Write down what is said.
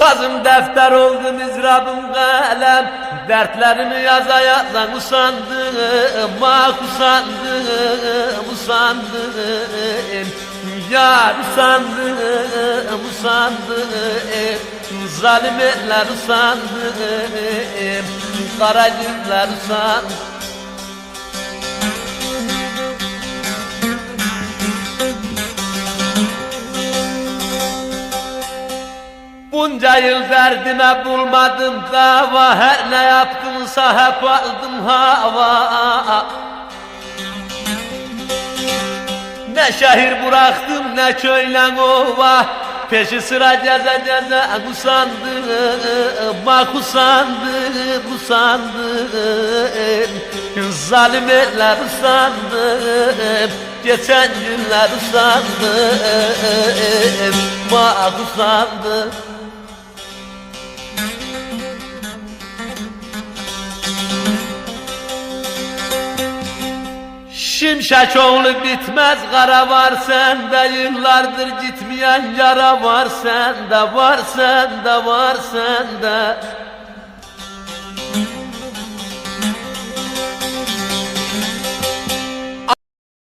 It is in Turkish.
Sazım defter oldu, mizrabım kalem. Dertlerimi yaza yaza usandım, ah usandım, usandım. Yar usandım, usandım. Zalim eller usandım, kara günler usandım. Bunca yıl derdime bulmadım dava, her ne yaptımsa hep aldım hava. Ne şehir bıraktım ne köyle ova, peşi sıra ceze ceze usandım, bak usandım, usandım. Zalim eller usandım, geçen günler usandım, bak usandım. Şimşek oğlu bitmez kara var sende, yıllardır gitmeyen yara var sende, var sende, var sende.